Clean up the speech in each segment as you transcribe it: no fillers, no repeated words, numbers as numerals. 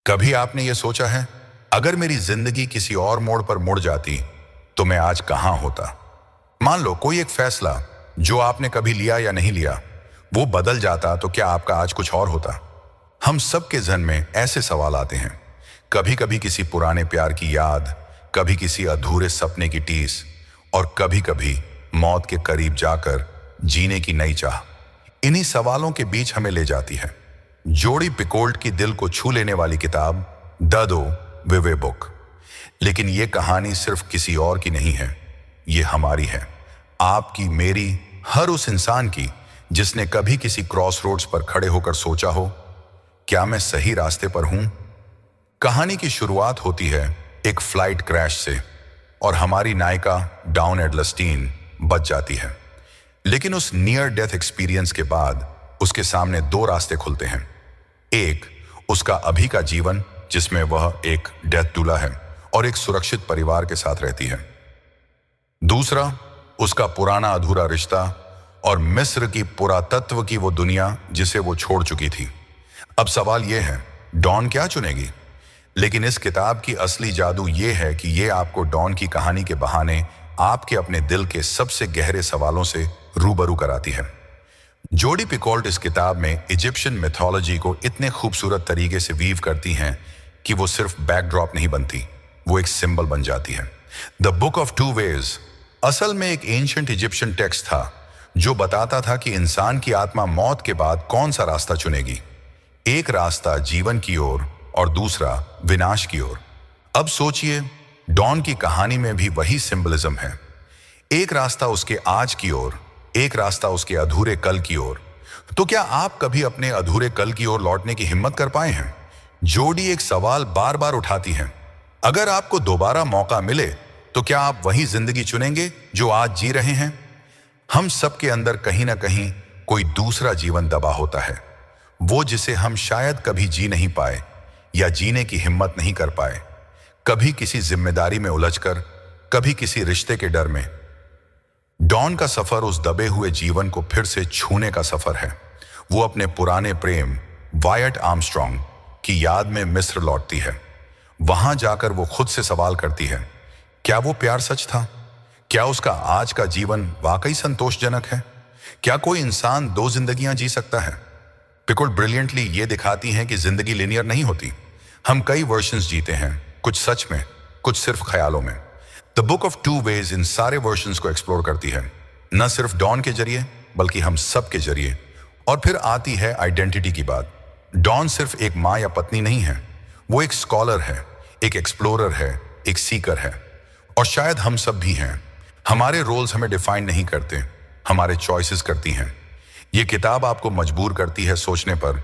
कभी आपने ये सोचा है, अगर मेरी जिंदगी किसी और मोड़ पर मुड़ जाती तो मैं आज कहां होता? मान लो कोई एक फैसला जो आपने कभी लिया या नहीं लिया वो बदल जाता, तो क्या आपका आज कुछ और होता? हम सबके जहन में ऐसे सवाल आते हैं। कभी कभी किसी पुराने प्यार की याद, कभी किसी अधूरे सपने की टीस, और कभी कभी मौत के करीब जाकर जीने की नई चाह। इन्हीं सवालों के बीच हमें ले जाती है जोडी पिकोल्ट की दिल को छू लेने वाली किताब द दो विवे बुक। लेकिन यह कहानी सिर्फ किसी और की नहीं है, ये हमारी है, आपकी, मेरी, हर उस इंसान की जिसने कभी किसी क्रॉस रोड्स पर खड़े होकर सोचा हो, क्या मैं सही रास्ते पर हूं? कहानी की शुरुआत होती है एक फ्लाइट क्रैश से, और हमारी नायिका डाउन एडलस्टीन बच जाती है। लेकिन उस नियर डेथ एक्सपीरियंस के बाद उसके सामने दो रास्ते खुलते हैं। एक, उसका अभी का जीवन जिसमें वह एक डेथ डूला है और एक सुरक्षित परिवार के साथ रहती है। दूसरा, उसका पुराना अधूरा रिश्ता और मिस्र की पुरातत्व की वो दुनिया जिसे वो छोड़ चुकी थी। अब सवाल यह है, डॉन क्या चुनेगी? लेकिन इस किताब की असली जादू ये है कि ये आपको डॉन की कहानी के बहाने आपके अपने दिल के सबसे गहरे सवालों से रूबरू कराती है। जोडी पिकोल्ट इस किताब में इजिप्शियन मिथोलॉजी को इतने खूबसूरत तरीके से वीव करती हैं कि वो सिर्फ बैकड्रॉप नहीं बनती, वो एक सिंबल बन जाती है। The book of two ways असल में एक एंशिएंट इजिप्शियन टेक्स्ट था जो बताता था कि इंसान की आत्मा मौत के बाद कौन सा रास्ता चुनेगी। एक रास्ता जीवन की ओर और दूसरा विनाश की ओर। अब सोचिए, डॉन की कहानी में भी वही सिंबलिज्म है। एक रास्ता उसके आज की ओर, एक रास्ता उसके अधूरे कल की ओर। तो क्या आप कभी अपने अधूरे कल की ओर लौटने की हिम्मत कर पाए हैं? जोडी एक सवाल बार बार उठाती है, अगर आपको दोबारा मौका मिले तो क्या आप वही जिंदगी चुनेंगे जो आज जी रहे हैं? हम सबके अंदर कहीं ना कहीं कोई दूसरा जीवन दबा होता है, वो जिसे हम शायद कभी जी नहीं पाए या जीने की हिम्मत नहीं कर पाए। कभी किसी जिम्मेदारी में उलझकर, कभी किसी रिश्ते के डर में। डॉन का सफर उस दबे हुए जीवन को फिर से छूने का सफर है। वो अपने पुराने प्रेम वायट आर्मस्ट्रॉन्ग की याद में मिस्र लौटती है। वहां जाकर वो खुद से सवाल करती है, क्या वो प्यार सच था? क्या उसका आज का जीवन वाकई संतोषजनक है? क्या कोई इंसान दो जिंदगियां जी सकता है? पिकोल्ट ब्रिलियंटली ये दिखाती हैं कि जिंदगी लिनियर नहीं होती। हम कई वर्जन्स जीते हैं, कुछ सच में, कुछ सिर्फ ख्यालों में। The book of two ways इन सारे वर्जन्स को एक्सप्लोर करती है, न सिर्फ डॉन के जरिए बल्कि हम सब के जरिए। और फिर आती है आइडेंटिटी की बात। डॉन सिर्फ एक माँ या पत्नी नहीं है, वो एक स्कॉलर है, एक एक्सप्लोरर है, एक सीकर है। और शायद हम सब भी हैं। हमारे रोल्स हमें डिफाइन नहीं करते, हमारे चॉइसेस करती हैं। ये किताब आपको मजबूर करती है सोचने पर,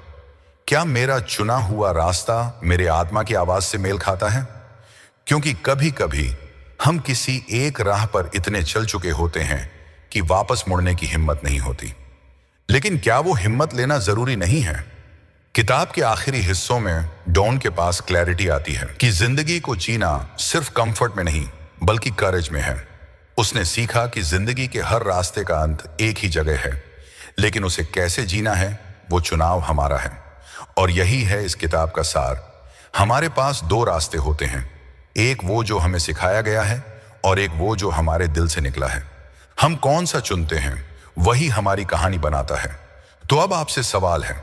क्या मेरा चुना हुआ रास्ता मेरे आत्मा की आवाज से मेल खाता है? क्योंकि कभी कभी हम किसी एक राह पर इतने चल चुके होते हैं कि वापस मुड़ने की हिम्मत नहीं होती। लेकिन क्या वो हिम्मत लेना जरूरी नहीं है? किताब के आखिरी हिस्सों में डॉन के पास क्लैरिटी आती है कि जिंदगी को जीना सिर्फ कंफर्ट में नहीं बल्कि करेज में है। उसने सीखा कि जिंदगी के हर रास्ते का अंत एक ही जगह है, लेकिन उसे कैसे जीना है वो चुनाव हमारा है। और यही है इस किताब का सार। हमारे पास दो रास्ते होते हैं, एक वो जो हमें सिखाया गया है और एक वो जो हमारे दिल से निकला है। हम कौन सा चुनते हैं वही हमारी कहानी बनाता है। तो अब आपसे सवाल है,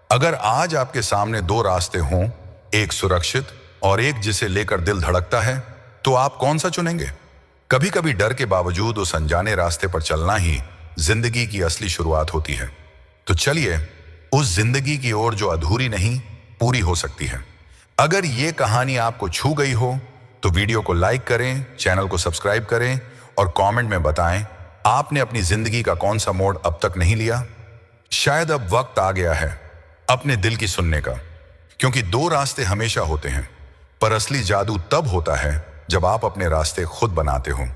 अगर आज आपके सामने दो रास्ते हों, एक सुरक्षित और एक जिसे लेकर दिल धड़कता है, तो आप कौन सा चुनेंगे? कभी कभी डर के बावजूद उस अनजाने रास्ते पर चलना ही जिंदगी की असली शुरुआत होती है। तो चलिए उस जिंदगी की ओर जो अधूरी नहीं पूरी हो सकती है। अगर ये कहानी आपको छू गई हो तो वीडियो को लाइक करें, चैनल को सब्सक्राइब करें और कमेंट में बताएं आपने अपनी जिंदगी का कौन सा मोड़ अब तक नहीं लिया। शायद अब वक्त आ गया है अपने दिल की सुनने का, क्योंकि दो रास्ते हमेशा होते हैं, पर असली जादू तब होता है जब आप अपने रास्ते खुद बनाते हो।